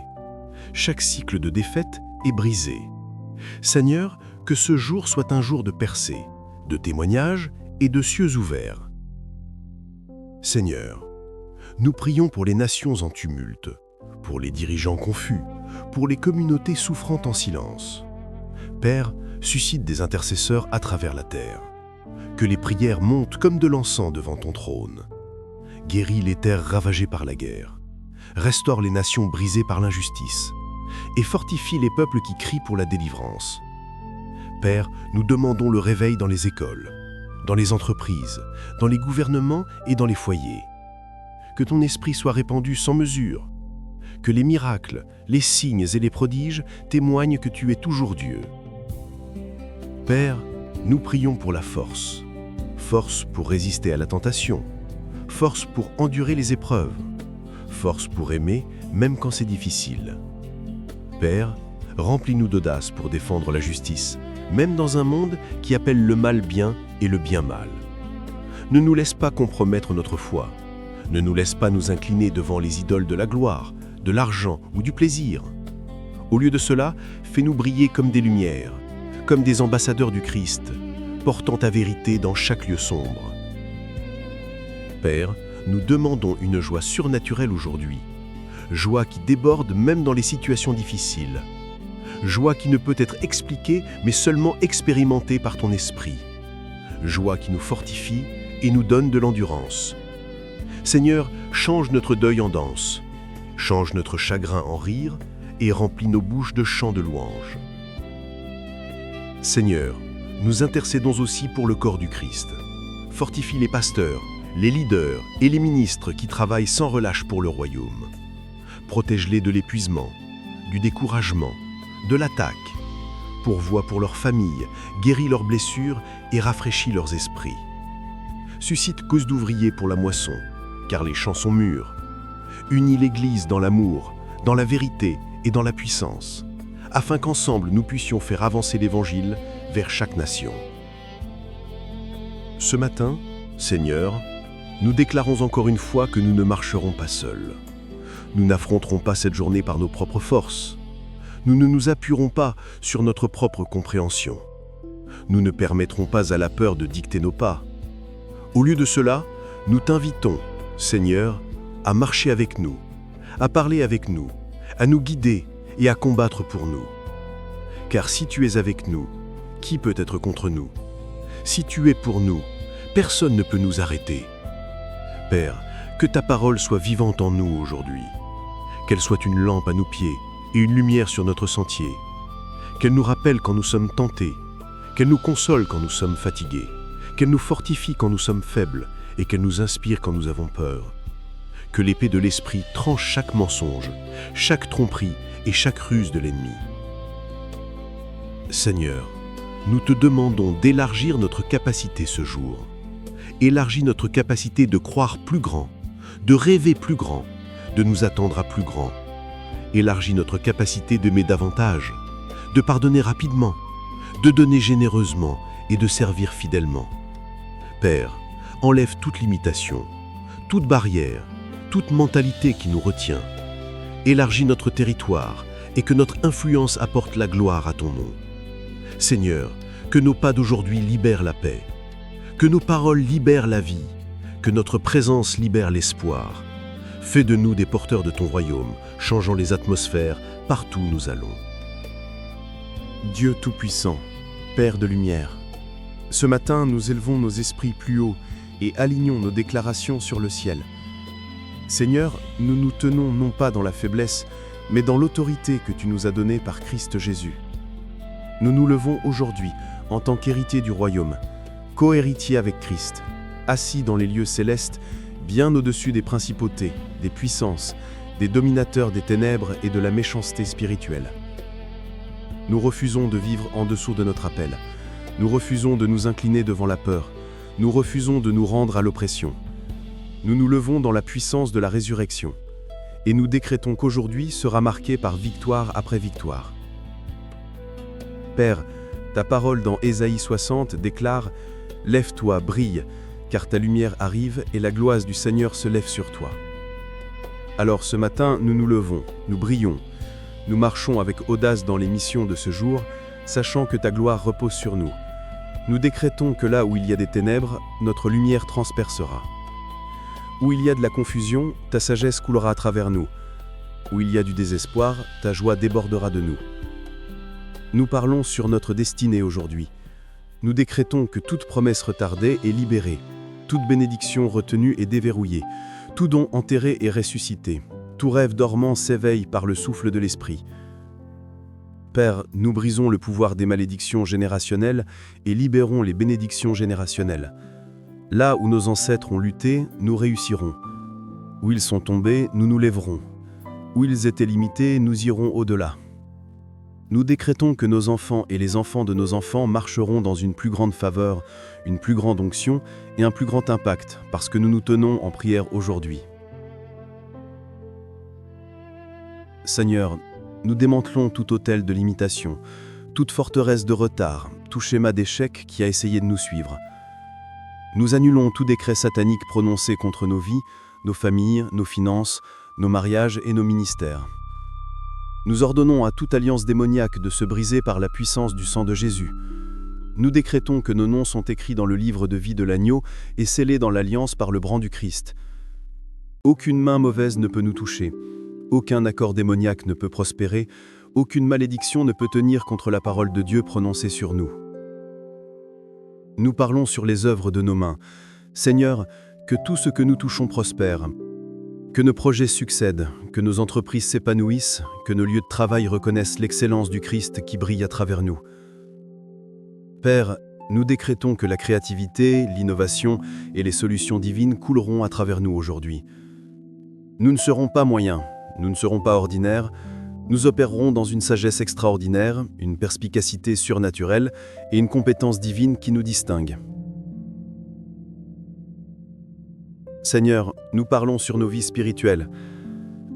Chaque cycle de défaite est brisé. Seigneur, que ce jour soit un jour de percée, de témoignages et de cieux ouverts. Seigneur, nous prions pour les nations en tumulte, pour les dirigeants confus, pour les communautés souffrant en silence. Père, suscite des intercesseurs à travers la terre. Que les prières montent comme de l'encens devant ton trône. Guéris les terres ravagées par la guerre. Restaure les nations brisées par l'injustice. Et fortifie les peuples qui crient pour la délivrance. Père, nous demandons le réveil dans les écoles, dans les entreprises, dans les gouvernements et dans les foyers. Que ton esprit soit répandu sans mesure. Que les miracles, les signes et les prodiges témoignent que tu es toujours Dieu. Père, nous prions pour la force. Force pour résister à la tentation. Force pour endurer les épreuves. Force pour aimer, même quand c'est difficile. Père, Remplis-nous d'audace pour défendre la justice, même dans un monde qui appelle le mal bien et le bien mal. Ne nous laisse pas compromettre notre foi. Ne nous laisse pas nous incliner devant les idoles de la gloire, de l'argent ou du plaisir. Au lieu de cela, fais-nous briller comme des lumières, comme des ambassadeurs du Christ, portant ta vérité dans chaque lieu sombre. Père, nous demandons une joie surnaturelle aujourd'hui, joie qui déborde même dans les situations difficiles, joie qui ne peut être expliquée mais seulement expérimentée par ton esprit, joie qui nous fortifie et nous donne de l'endurance. Seigneur, change notre deuil en danse, change notre chagrin en rire et remplis nos bouches de chants de louange. Seigneur, nous intercédons aussi pour le corps du Christ. Fortifie les pasteurs, les leaders et les ministres qui travaillent sans relâche pour le royaume. Protège-les de l'épuisement, du découragement, de l'attaque. Pourvois pour leurs familles, guéris leurs blessures et rafraîchis leurs esprits. Suscite cause d'ouvriers pour la moisson, car les champs sont mûrs. Unis l'Église dans l'amour, dans la vérité et dans la puissance, afin qu'ensemble nous puissions faire avancer l'Évangile vers chaque nation. Ce matin, Seigneur, nous déclarons encore une fois que nous ne marcherons pas seuls. Nous n'affronterons pas cette journée par nos propres forces. Nous ne nous appuierons pas sur notre propre compréhension. Nous ne permettrons pas à la peur de dicter nos pas. Au lieu de cela, nous t'invitons, Seigneur, à marcher avec nous, à parler avec nous, à nous guider et à combattre pour nous. Car si tu es avec nous, qui peut être contre nous? Si tu es pour nous, personne ne peut nous arrêter. Père, que ta parole soit vivante en nous aujourd'hui, qu'elle soit une lampe à nos pieds et une lumière sur notre sentier, qu'elle nous rappelle quand nous sommes tentés, qu'elle nous console quand nous sommes fatigués, qu'elle nous fortifie quand nous sommes faibles et qu'elle nous inspire quand nous avons peur. Que l'épée de l'Esprit tranche chaque mensonge, chaque tromperie et chaque ruse de l'ennemi. Seigneur, nous te demandons d'élargir notre capacité ce jour. Élargis notre capacité de croire plus grand, de rêver plus grand, de nous attendre à plus grand. Élargis notre capacité d'aimer davantage, de pardonner rapidement, de donner généreusement et de servir fidèlement. Père, enlève toute limitation, toute barrière, toute mentalité qui nous retient. Élargis notre territoire et que notre influence apporte la gloire à ton nom. Seigneur, que nos pas d'aujourd'hui libèrent la paix, que nos paroles libèrent la vie, que notre présence libère l'espoir. Fais de nous des porteurs de ton royaume, changeant les atmosphères partout où nous allons. Dieu Tout-Puissant, Père de lumière, ce matin nous élevons nos esprits plus haut et alignons nos déclarations sur le ciel. Seigneur, nous nous tenons non pas dans la faiblesse, mais dans l'autorité que tu nous as donnée par Christ Jésus. Nous nous levons aujourd'hui en tant qu'héritiers du royaume, co-héritiers avec Christ, assis dans les lieux célestes, bien au-dessus des principautés, des puissances, des dominateurs des ténèbres et de la méchanceté spirituelle. Nous refusons de vivre en dessous de notre appel. Nous refusons de nous incliner devant la peur. Nous refusons de nous rendre à l'oppression. Nous nous levons dans la puissance de la résurrection. Et nous décrétons qu'aujourd'hui sera marqué par victoire après victoire. Père, ta parole dans Ésaïe 60 déclare « Lève-toi, brille, car ta lumière arrive et la gloire du Seigneur se lève sur toi. » Alors ce matin, nous nous levons, nous brillons, nous marchons avec audace dans les missions de ce jour, sachant que ta gloire repose sur nous. Nous décrétons que là où il y a des ténèbres, notre lumière transpercera. Où il y a de la confusion, ta sagesse coulera à travers nous. Où il y a du désespoir, ta joie débordera de nous. Nous parlons sur notre destinée aujourd'hui. Nous décrétons que toute promesse retardée est libérée, toute bénédiction retenue est déverrouillée, tout don enterré est ressuscité, tout rêve dormant s'éveille par le souffle de l'Esprit. Père, nous brisons le pouvoir des malédictions générationnelles et libérons les bénédictions générationnelles. Là où nos ancêtres ont lutté, nous réussirons. Où ils sont tombés, nous nous lèverons. Où ils étaient limités, nous irons au-delà. Nous décrétons que nos enfants et les enfants de nos enfants marcheront dans une plus grande faveur, une plus grande onction et un plus grand impact, parce que nous nous tenons en prière aujourd'hui. Seigneur, nous démantelons tout autel de limitation, toute forteresse de retard, tout schéma d'échec qui a essayé de nous suivre. Nous annulons tout décret satanique prononcé contre nos vies, nos familles, nos finances, nos mariages et nos ministères. Nous ordonnons à toute alliance démoniaque de se briser par la puissance du sang de Jésus. Nous décrétons que nos noms sont écrits dans le livre de vie de l'agneau et scellés dans l'alliance par le bran du Christ. Aucune main mauvaise ne peut nous toucher, aucun accord démoniaque ne peut prospérer, aucune malédiction ne peut tenir contre la parole de Dieu prononcée sur nous. Nous parlons sur les œuvres de nos mains. Seigneur, que tout ce que nous touchons prospère, que nos projets succèdent, que nos entreprises s'épanouissent, que nos lieux de travail reconnaissent l'excellence du Christ qui brille à travers nous. Père, nous décrétons que la créativité, l'innovation et les solutions divines couleront à travers nous aujourd'hui. Nous ne serons pas moyens, nous ne serons pas ordinaires, nous opérerons dans une sagesse extraordinaire, une perspicacité surnaturelle et une compétence divine qui nous distingue. Seigneur, nous parlons sur nos vies spirituelles.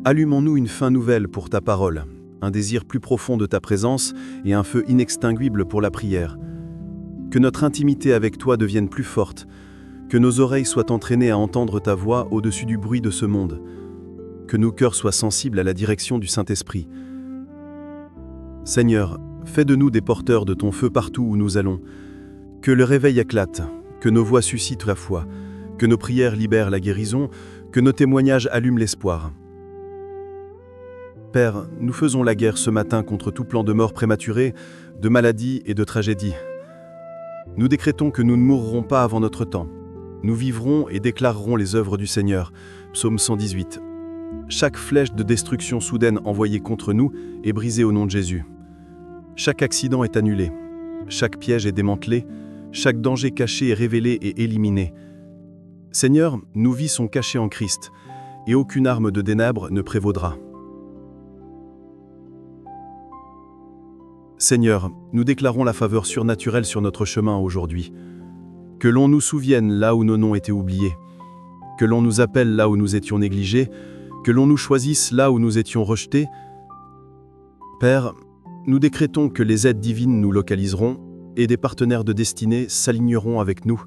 Allumons-nous une faim nouvelle pour ta parole, un désir plus profond de ta présence et un feu inextinguible pour la prière. Que notre intimité avec toi devienne plus forte, que nos oreilles soient entraînées à entendre ta voix au-dessus du bruit de ce monde, que nos cœurs soient sensibles à la direction du Saint-Esprit. Seigneur, fais de nous des porteurs de ton feu partout où nous allons. Que le réveil éclate, que nos voix suscitent la foi, que nos prières libèrent la guérison, que nos témoignages allument l'espoir. Père, nous faisons la guerre ce matin contre tout plan de mort prématurée, de maladie et de tragédie. Nous décrétons que nous ne mourrons pas avant notre temps. Nous vivrons et déclarerons les œuvres du Seigneur. Psaume 118. Chaque flèche de destruction soudaine envoyée contre nous est brisée au nom de Jésus. Chaque accident est annulé. Chaque piège est démantelé. Chaque danger caché est révélé et éliminé. Seigneur, nos vies sont cachées en Christ, et aucune arme de ténèbres ne prévaudra. Seigneur, nous déclarons la faveur surnaturelle sur notre chemin aujourd'hui. Que l'on nous souvienne là où nos noms étaient oubliés, que l'on nous appelle là où nous étions négligés, que l'on nous choisisse là où nous étions rejetés. Père, nous décrétons que les aides divines nous localiseront et des partenaires de destinée s'aligneront avec nous.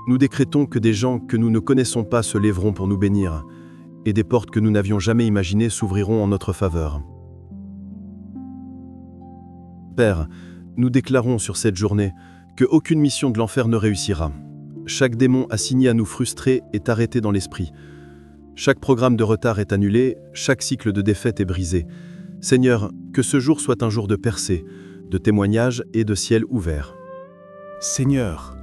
Nous décrétons que des gens que nous ne connaissons pas se lèveront pour nous bénir, et des portes que nous n'avions jamais imaginées s'ouvriront en notre faveur. Père, nous déclarons sur cette journée qu'aucune mission de l'enfer ne réussira. Chaque démon assigné à nous frustrer est arrêté dans l'esprit. Chaque programme de retard est annulé, chaque cycle de défaite est brisé. Seigneur, que ce jour soit un jour de percée, de témoignage et de ciel ouvert. Seigneur,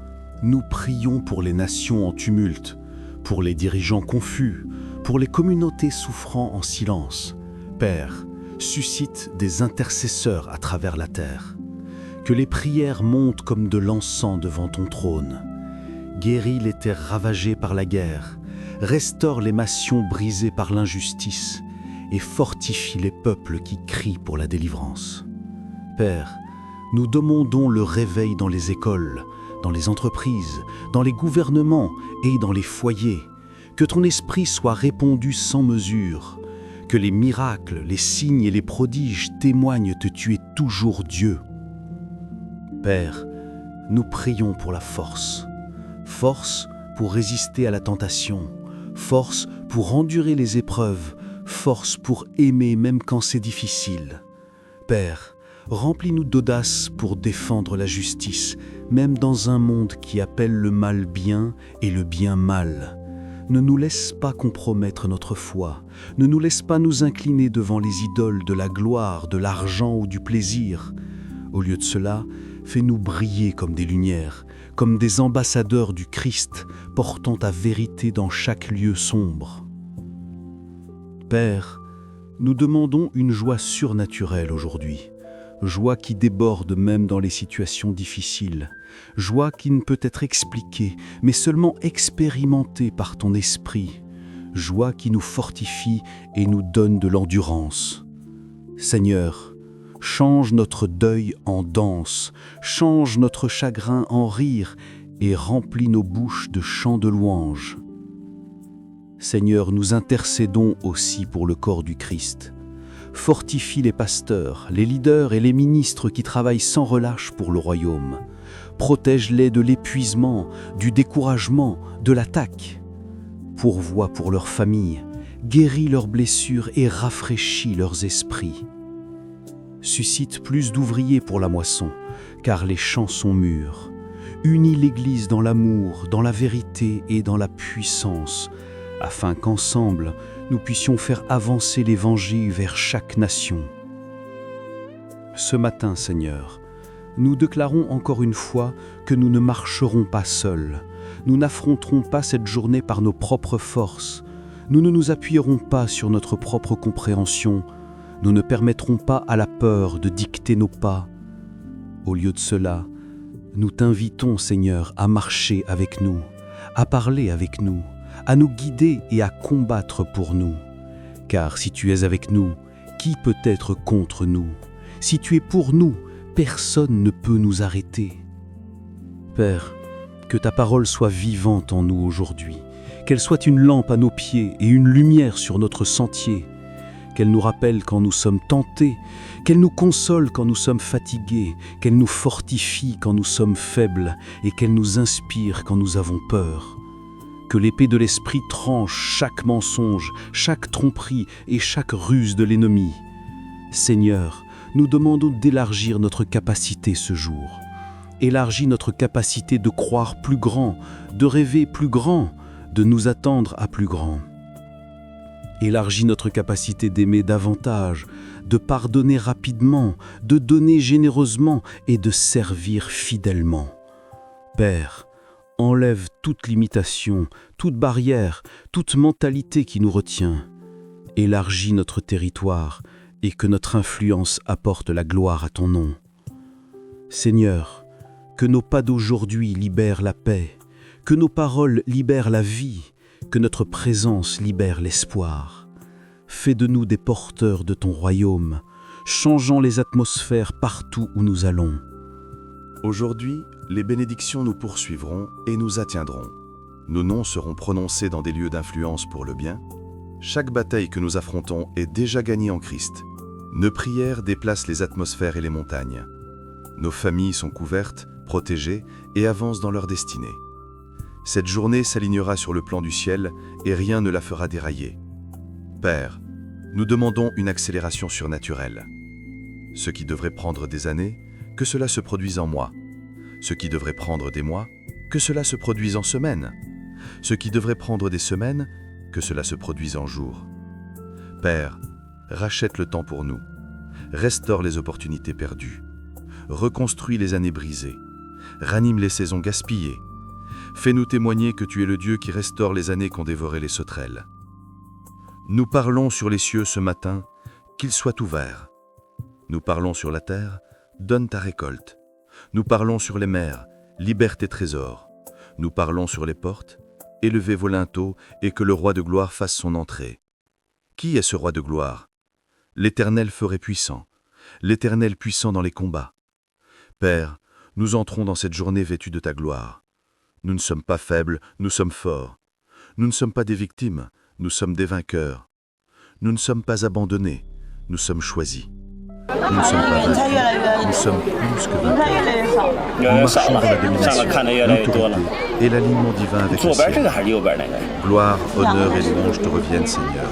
nous prions pour les nations en tumulte, pour les dirigeants confus, pour les communautés souffrant en silence. Père, suscite des intercesseurs à travers la terre. Que les prières montent comme de l'encens devant ton trône. Guéris les terres ravagées par la guerre, restaure les nations brisées par l'injustice et fortifie les peuples qui crient pour la délivrance. Père, nous demandons le réveil dans les écoles, dans les entreprises, dans les gouvernements et dans les foyers. Que ton esprit soit répandu sans mesure. Que les miracles, les signes et les prodiges témoignent que tu es toujours Dieu. Père, nous prions pour la force. Force pour résister à la tentation. Force pour endurer les épreuves. Force pour aimer même quand c'est difficile. Père, remplis-nous d'audace pour défendre la justice, même dans un monde qui appelle le mal bien et le bien mal. Ne nous laisse pas compromettre notre foi, ne nous laisse pas nous incliner devant les idoles de la gloire, de l'argent ou du plaisir. Au lieu de cela, fais-nous briller comme des lumières, comme des ambassadeurs du Christ, portant ta vérité dans chaque lieu sombre. Père, nous demandons une joie surnaturelle aujourd'hui, joie qui déborde même dans les situations difficiles, joie qui ne peut être expliquée, mais seulement expérimentée par ton esprit, joie qui nous fortifie et nous donne de l'endurance. Seigneur, change notre deuil en danse, change notre chagrin en rire et remplis nos bouches de chants de louange. Seigneur, nous intercédons aussi pour le corps du Christ. Fortifie les pasteurs, les leaders et les ministres qui travaillent sans relâche pour le royaume. Protège-les de l'épuisement, du découragement, de l'attaque. Pourvois pour leurs familles, guéris leurs blessures et rafraîchis leurs esprits. Suscite plus d'ouvriers pour la moisson, car les champs sont mûrs. Unis l'Église dans l'amour, dans la vérité et dans la puissance, afin qu'ensemble, nous puissions faire avancer l'Évangile vers chaque nation. Ce matin, Seigneur, nous déclarons encore une fois que nous ne marcherons pas seuls. Nous n'affronterons pas cette journée par nos propres forces. Nous ne nous appuierons pas sur notre propre compréhension. Nous ne permettrons pas à la peur de dicter nos pas. Au lieu de cela, nous t'invitons, Seigneur, à marcher avec nous, à parler avec nous, à nous guider et à combattre pour nous. Car si tu es avec nous, qui peut être contre nous? Si tu es pour nous, personne ne peut nous arrêter. Père, que ta parole soit vivante en nous aujourd'hui, qu'elle soit une lampe à nos pieds et une lumière sur notre sentier, qu'elle nous rappelle quand nous sommes tentés, qu'elle nous console quand nous sommes fatigués, qu'elle nous fortifie quand nous sommes faibles et qu'elle nous inspire quand nous avons peur. Que l'épée de l'Esprit tranche chaque mensonge, chaque tromperie et chaque ruse de l'ennemi. Seigneur, nous demandons d'élargir notre capacité ce jour. Élargis notre capacité de croire plus grand, de rêver plus grand, de nous attendre à plus grand. Élargis notre capacité d'aimer davantage, de pardonner rapidement, de donner généreusement et de servir fidèlement. Père, enlève toute limitation, toute barrière, toute mentalité qui nous retient. Élargis notre territoire et que notre influence apporte la gloire à ton nom. Seigneur, que nos pas d'aujourd'hui libèrent la paix, que nos paroles libèrent la vie, que notre présence libère l'espoir. Fais de nous des porteurs de ton royaume, changeant les atmosphères partout où nous allons. Aujourd'hui, les bénédictions nous poursuivront et nous atteindront. Nos noms seront prononcés dans des lieux d'influence pour le bien. Chaque bataille que nous affrontons est déjà gagnée en Christ. Nos prières déplacent les atmosphères et les montagnes. Nos familles sont couvertes, protégées et avancent dans leur destinée. Cette journée s'alignera sur le plan du ciel et rien ne la fera dérailler. Père, nous demandons une accélération surnaturelle. Ce qui devrait prendre des années, que cela se produise en mois. Ce qui devrait prendre des mois, que cela se produise en semaines. Ce qui devrait prendre des semaines, que cela se produise en jours. Père, rachète le temps pour nous. Restaure les opportunités perdues. Reconstruis les années brisées. Ranime les saisons gaspillées. Fais-nous témoigner que tu es le Dieu qui restaure les années qu'ont dévoré les sauterelles. Nous parlons sur les cieux ce matin, qu'ils soient ouverts. Nous parlons sur la terre, donne ta récolte. Nous parlons sur les mers, libère tes trésors. Nous parlons sur les portes, élevez vos linteaux et que le roi de gloire fasse son entrée. Qui est ce roi de gloire? L'Éternel fort et puissant, l'Éternel puissant dans les combats. Père, nous entrons dans cette journée vêtus de ta gloire. Nous ne sommes pas faibles, nous sommes forts. Nous ne sommes pas des victimes, nous sommes des vainqueurs. Nous ne sommes pas abandonnés, nous sommes choisis. Nous ne sommes pas vaincus, nous sommes plus que vainqueurs. Nous marchons dans la domination, l'autorité et l'alignement divin avec le ciel. Gloire, honneur et louange te reviennent, Seigneur.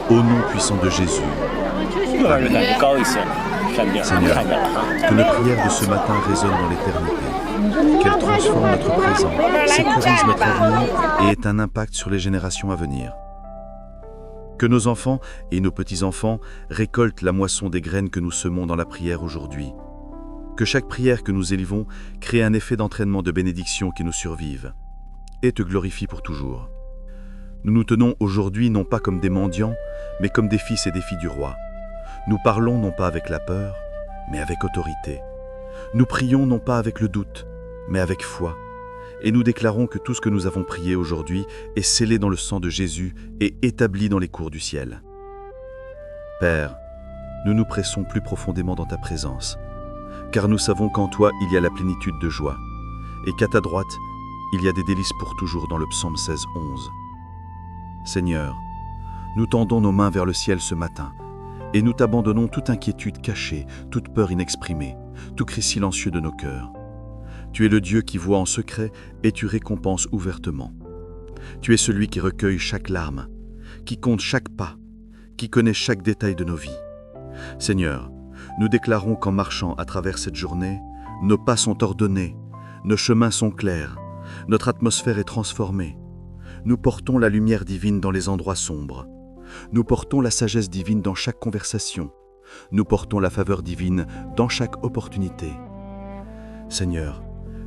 Au nom puissant de Jésus. Seigneur, que nos prières de ce matin résonnent dans l'éternité, qu'elles transforment notre présent, sécurisent notre avenir et aient un impact sur les générations à venir. Que nos enfants et nos petits-enfants récoltent la moisson des graines que nous semons dans la prière aujourd'hui. Que chaque prière que nous élevons crée un effet d'entraînement de bénédiction qui nous survive et te glorifie pour toujours. Nous nous tenons aujourd'hui non pas comme des mendiants, mais comme des fils et des filles du roi. Nous parlons non pas avec la peur, mais avec autorité. Nous prions non pas avec le doute, mais avec foi. Et nous déclarons que tout ce que nous avons prié aujourd'hui est scellé dans le sang de Jésus et établi dans les cours du ciel. Père, nous nous pressons plus profondément dans ta présence, car nous savons qu'en toi il y a la plénitude de joie, et qu'à ta droite il y a des délices pour toujours dans le psaume 16:11. Seigneur, nous tendons nos mains vers le ciel ce matin, et nous t'abandonnons toute inquiétude cachée, toute peur inexprimée, tout cri silencieux de nos cœurs. Tu es le Dieu qui voit en secret et tu récompenses ouvertement. Tu es celui qui recueille chaque larme, qui compte chaque pas, qui connaît chaque détail de nos vies. Seigneur, nous déclarons qu'en marchant à travers cette journée, nos pas sont ordonnés, nos chemins sont clairs, notre atmosphère est transformée. Nous portons la lumière divine dans les endroits sombres. Nous portons la sagesse divine dans chaque conversation. Nous portons la faveur divine dans chaque opportunité. Seigneur,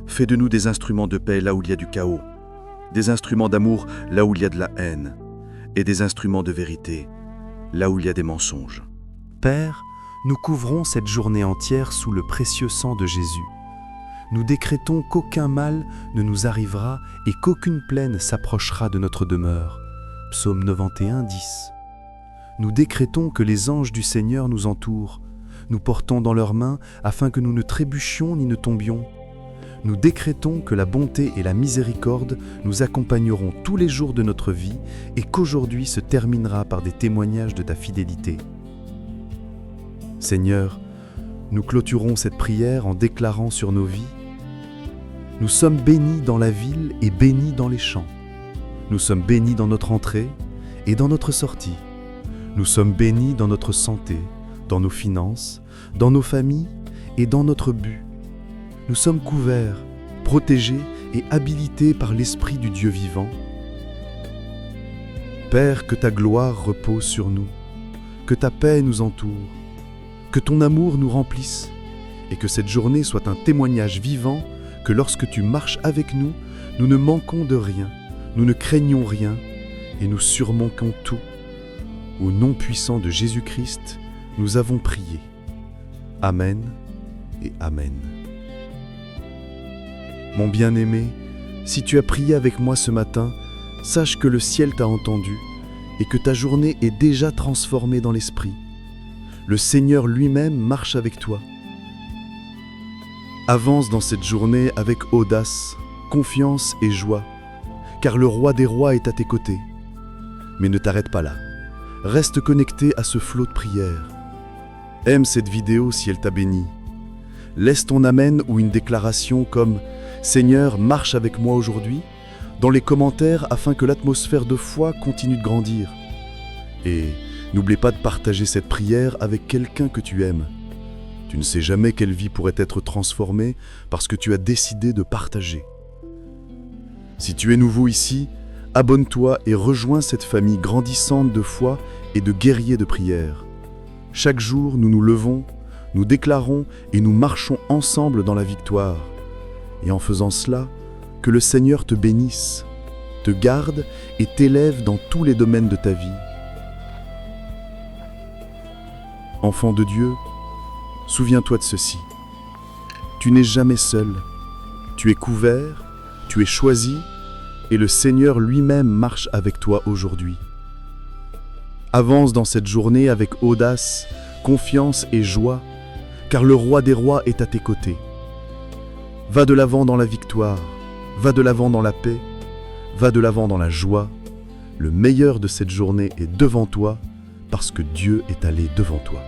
fais de nous des instruments de paix là où il y a du chaos, des instruments d'amour là où il y a de la haine, et des instruments de vérité là où il y a des mensonges. Père, nous couvrons cette journée entière sous le précieux sang de Jésus. Nous décrétons qu'aucun mal ne nous arrivera et qu'aucune plaine s'approchera de notre demeure. Psaume 91, 10. Nous décrétons que les anges du Seigneur nous entourent, nous portant dans leurs mains afin que nous ne trébuchions ni ne tombions. Nous décrétons que la bonté et la miséricorde nous accompagneront tous les jours de notre vie et qu'aujourd'hui se terminera par des témoignages de ta fidélité. Seigneur, nous clôturons cette prière en déclarant sur nos vies: nous sommes bénis dans la ville et bénis dans les champs. Nous sommes bénis dans notre entrée et dans notre sortie. Nous sommes bénis dans notre santé, dans nos finances, dans nos familles et dans notre but. Nous sommes couverts, protégés et habilités par l'Esprit du Dieu vivant. Père, que ta gloire repose sur nous, que ta paix nous entoure, que ton amour nous remplisse et que cette journée soit un témoignage vivant que lorsque tu marches avec nous, nous ne manquons de rien, nous ne craignons rien et nous surmontons tout. Au nom puissant de Jésus-Christ, nous avons prié. Amen et Amen. Mon bien-aimé, si tu as prié avec moi ce matin, sache que le ciel t'a entendu et que ta journée est déjà transformée dans l'esprit. Le Seigneur lui-même marche avec toi. Avance dans cette journée avec audace, confiance et joie, car le roi des rois est à tes côtés. Mais ne t'arrête pas là. Reste connecté à ce flot de prières. Aime cette vidéo si elle t'a béni. Laisse ton amen ou une déclaration comme « Seigneur, marche avec moi aujourd'hui » dans les commentaires afin que l'atmosphère de foi continue de grandir. Et n'oublie pas de partager cette prière avec quelqu'un que tu aimes. Tu ne sais jamais quelle vie pourrait être transformée parce que tu as décidé de partager. Si tu es nouveau ici, abonne-toi et rejoins cette famille grandissante de foi et de guerriers de prière. Chaque jour, nous nous levons, nous déclarons et nous marchons ensemble dans la victoire. Et en faisant cela, que le Seigneur te bénisse, te garde et t'élève dans tous les domaines de ta vie. Enfant de Dieu, souviens-toi de ceci. Tu n'es jamais seul. Tu es couvert, tu es choisi, et le Seigneur lui-même marche avec toi aujourd'hui. Avance dans cette journée avec audace, confiance et joie, car le roi des rois est à tes côtés. Va de l'avant dans la victoire, va de l'avant dans la paix, va de l'avant dans la joie. Le meilleur de cette journée est devant toi, parce que Dieu est allé devant toi.